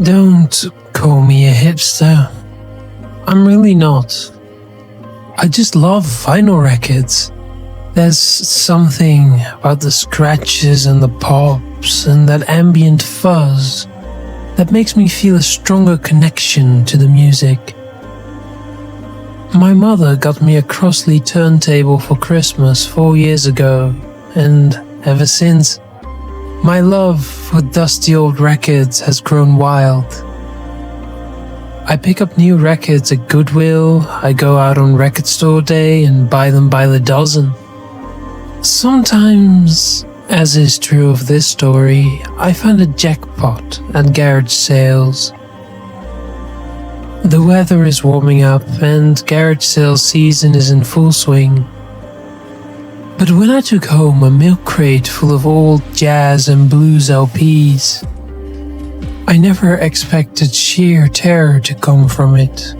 Don't call me a hipster. I'm really not. I just love vinyl records. There's something about the scratches and the pops and that ambient fuzz that makes me feel a stronger connection to the music. My mother got me a Crossley turntable for Christmas 4 years ago, and ever since, my love for dusty old records has grown wild. I pick up new records at Goodwill, I go out on record store day and buy them by the dozen. Sometimes, as is true of this story, I find a jackpot at garage sales. The weather is warming up and garage sale season is in full swing. But when I took home a milk crate full of old jazz and blues LPs, I never expected sheer terror to come from it.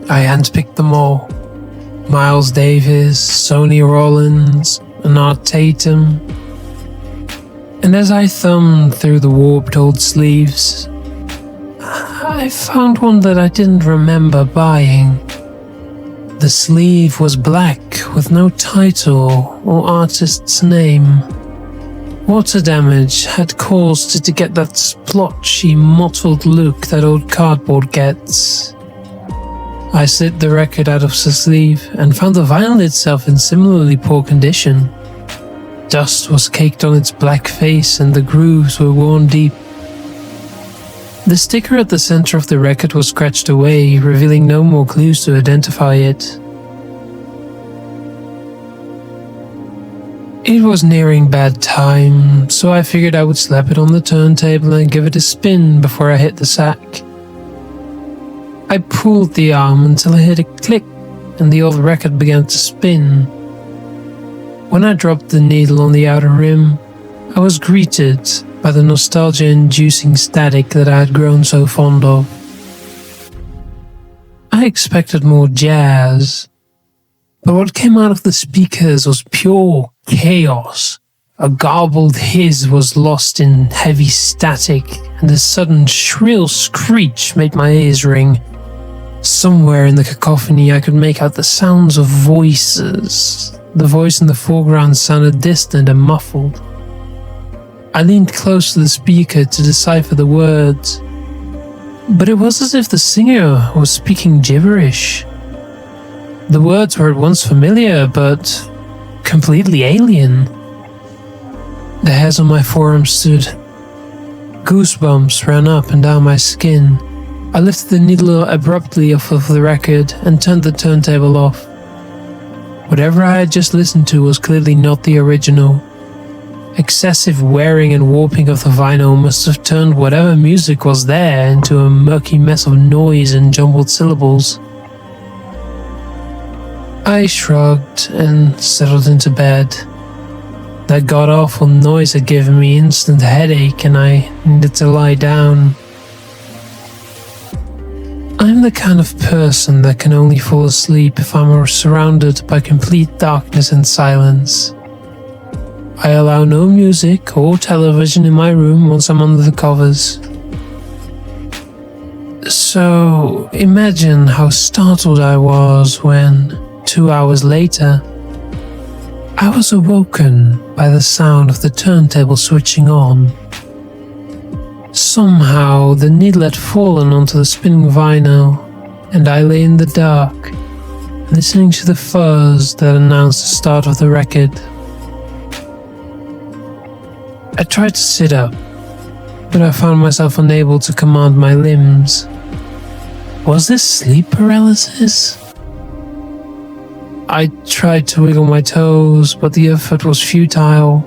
I handpicked them all. Miles Davis, Sonny Rollins, and Art Tatum. And as I thumbed through the warped old sleeves, I found one that I didn't remember buying. The sleeve was black with no title or artist's name. Water damage had caused it to get that splotchy, mottled look that old cardboard gets. I slit the record out of the sleeve and found the vinyl itself in similarly poor condition. Dust was caked on its black face and the grooves were worn deep. The sticker at the center of the record was scratched away, revealing no more clues to identify it. It was nearing bedtime, so I figured I would slap it on the turntable and give it a spin before I hit the sack. I pulled the arm until I heard a click and the old record began to spin. When I dropped the needle on the outer rim, I was greeted by the nostalgia-inducing static that I had grown so fond of. I expected more jazz, but what came out of the speakers was pure chaos. A garbled hiss was lost in heavy static, and a sudden shrill screech made my ears ring. Somewhere in the cacophony I could make out the sounds of voices. The voice in the foreground sounded distant and muffled. I leaned close to the speaker to decipher the words, but it was as if the singer was speaking gibberish. The words were at once familiar, but completely alien. The hairs on my forearm stood. Goosebumps ran up and down my skin. I lifted the needle abruptly off of the record and turned the turntable off. Whatever I had just listened to was clearly not the original. Excessive wearing and warping of the vinyl must have turned whatever music was there into a murky mess of noise and jumbled syllables. I shrugged and settled into bed. That god-awful noise had given me instant headache and I needed to lie down. I'm the kind of person that can only fall asleep if I'm surrounded by complete darkness and silence. I allow no music or television in my room once I'm under the covers. So imagine how startled I was when, 2 hours later, I was awoken by the sound of the turntable switching on. Somehow the needle had fallen onto the spinning vinyl, and I lay in the dark, listening to the fuzz that announced the start of the record. I tried to sit up, but I found myself unable to command my limbs. Was this sleep paralysis? I tried to wiggle my toes, but the effort was futile.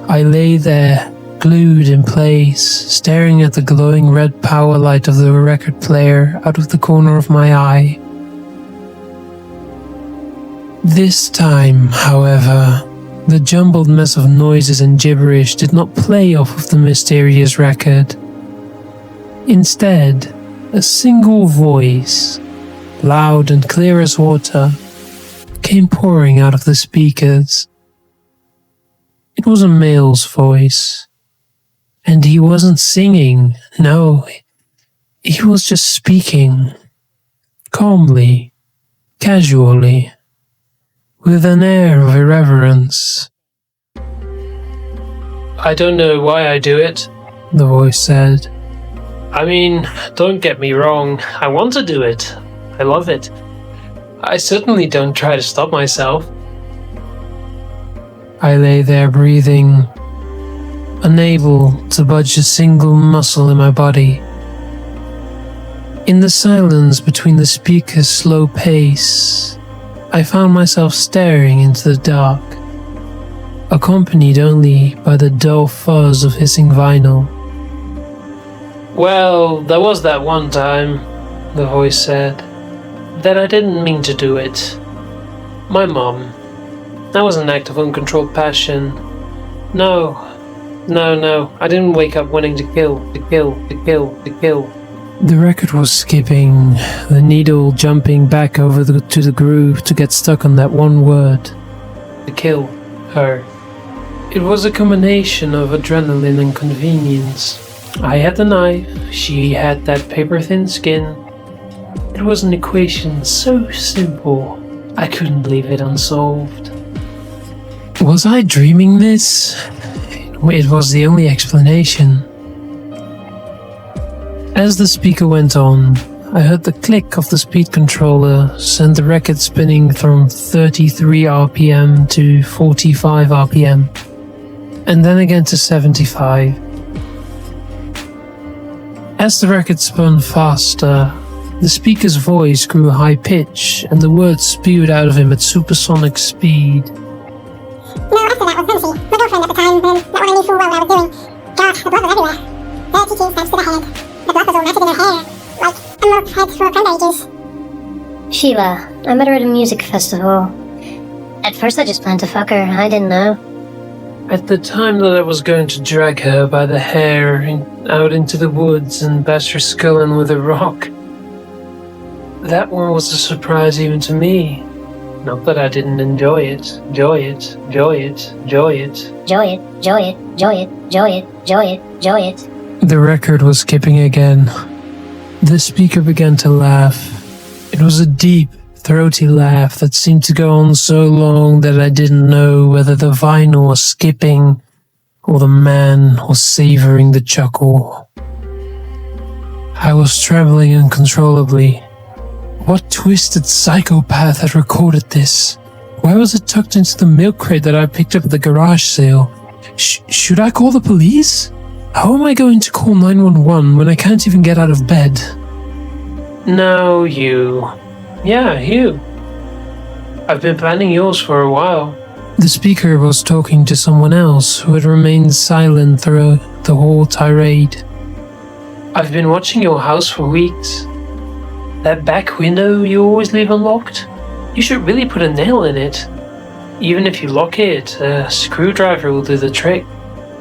I lay there, glued in place, staring at the glowing red power light of the record player out of the corner of my eye. This time, however, the jumbled mess of noises and gibberish did not play off of the mysterious record. Instead, a single voice, loud and clear as water, came pouring out of the speakers. It was a male's voice, And he wasn't singing, no, he was just speaking, calmly, casually, with an air of irreverence. "I don't know why I do it," the voice said. "I mean, don't get me wrong, I want to do it. I love it. I certainly don't try to stop myself." I lay there breathing, unable to budge a single muscle in my body. In the silence between the speaker's slow pace, I found myself staring into the dark, accompanied only by the dull fuzz of hissing vinyl. "Well, there was that one time," the voice said, "that I didn't mean to do it. My mom. That was an act of uncontrolled passion. No, I didn't wake up wanting to kill. The record was skipping, the needle jumping back over to the groove to get stuck on that one word. To kill her. It was a combination of adrenaline and convenience. I had the knife, she had that paper-thin skin. It was an equation so simple, I couldn't leave it unsolved. Was I dreaming this? It was the only explanation. As the speaker went on, I heard the click of the speed controller send the record spinning from 33 RPM to 45 RPM, and then again to 75. As the record spun faster, the speaker's voice grew high-pitched and the words spewed out of him at supersonic speed. "No, after that was Lucy, my girlfriend at the time, and that one I knew full well what I was doing. God, the blood was everywhere. 32 stabs to the head. The blood was all matted in her hair, like a mop head for cranberry juice." Sheila, I met her at a music festival. At first I just planned to fuck her, I didn't know. At the time that I was going to drag her by the hair out into the woods and bash her skull in with a rock, that one was a surprise even to me. Not that I didn't enjoy it. The record was skipping again. The speaker began to laugh. It was a deep, throaty laugh that seemed to go on so long that I didn't know whether the vinyl was skipping or the man was savoring the chuckle. I was trembling uncontrollably. What twisted psychopath had recorded this? Why was it tucked into the milk crate that I picked up at the garage sale? Should I call the police? How am I going to call 911 when I can't even get out of bed? No, you. Yeah, you. I've been planning yours for a while. The speaker was talking to someone else who had remained silent throughout the whole tirade. I've been watching your house for weeks. That back window you always leave unlocked? You should really put a nail in it. Even if you lock it, a screwdriver will do the trick.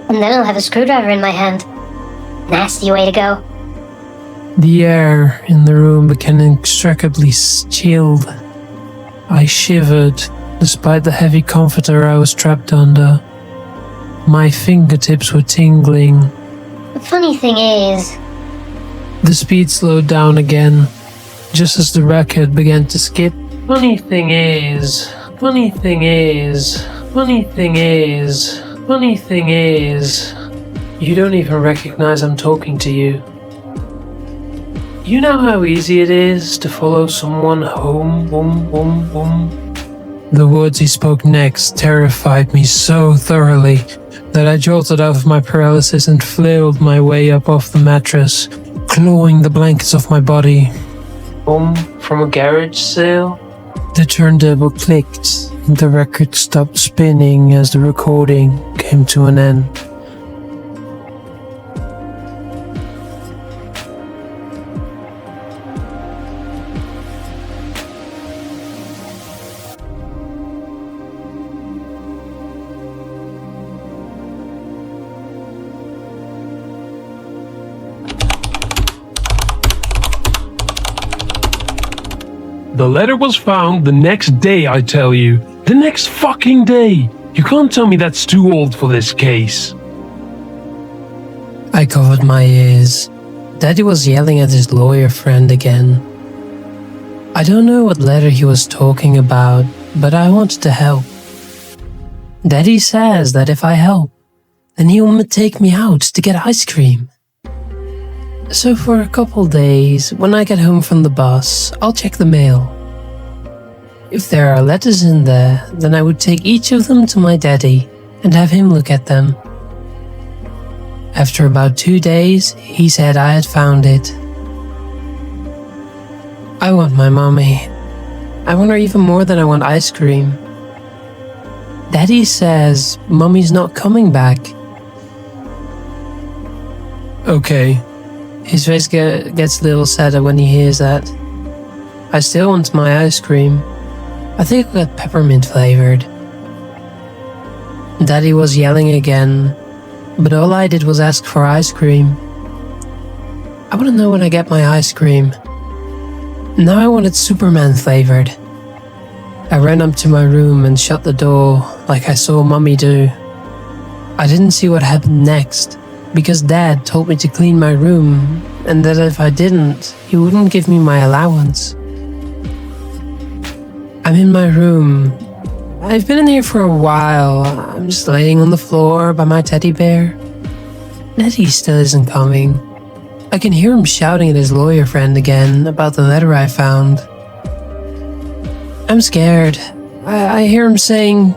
And then I'll have a screwdriver in my hand. Nasty way to go. The air in the room became inextricably chilled. I shivered, despite the heavy comforter I was trapped under. My fingertips were tingling. The funny thing is... The speed slowed down again, just as the record began to skip. Funny thing is, you don't even recognize I'm talking to you. You know how easy it is to follow someone home, The words he spoke next terrified me so thoroughly that I jolted out of my paralysis and flailed my way up off the mattress, clawing the blankets off my body. Home from a garage sale? The turntable clicked and the record stopped spinning as the recording came to an end. The letter was found the next day, I tell you. The next fucking day! You can't tell me that's too old for this case. I covered my ears. Daddy was yelling at his lawyer friend again. I don't know what letter he was talking about, but I wanted to help. Daddy says that if I help, then he will take me out to get ice cream. So for a couple days, when I get home from the bus, I'll check the mail. If there are letters in there, then I would take each of them to my daddy and have him look at them. After about 2 days, he said I had found it. I want my mommy. I want her even more than I want ice cream. Daddy says mommy's not coming back. Okay. His face gets a little sadder when he hears that. I still want my ice cream. I think I got peppermint flavored. Daddy was yelling again, but all I did was ask for ice cream. I want to know when I get my ice cream. Now I want it Superman flavored. I ran up to my room and shut the door like I saw Mommy do. I didn't see what happened next, because Dad told me to clean my room, and that if I didn't, he wouldn't give me my allowance. I'm in my room. I've been in here for a while. I'm just laying on the floor by my teddy bear. Daddy still isn't coming. I can hear him shouting at his lawyer friend again about the letter I found. I'm scared. I hear him saying,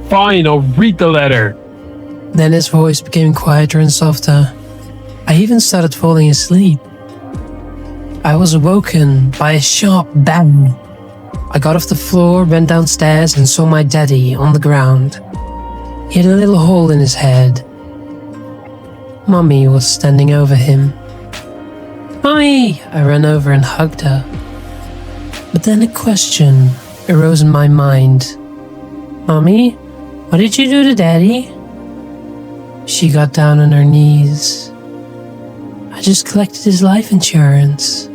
Fine, I'll read the letter. Then his voice became quieter and softer. I even started falling asleep. I was awoken by a sharp bang. I got off the floor, ran downstairs, and saw my daddy on the ground. He had a little hole in his head. Mommy was standing over him. Mommy! I ran over and hugged her. But then a question arose in my mind. Mommy, what did you do to Daddy? She got down on her knees. I just collected his life insurance.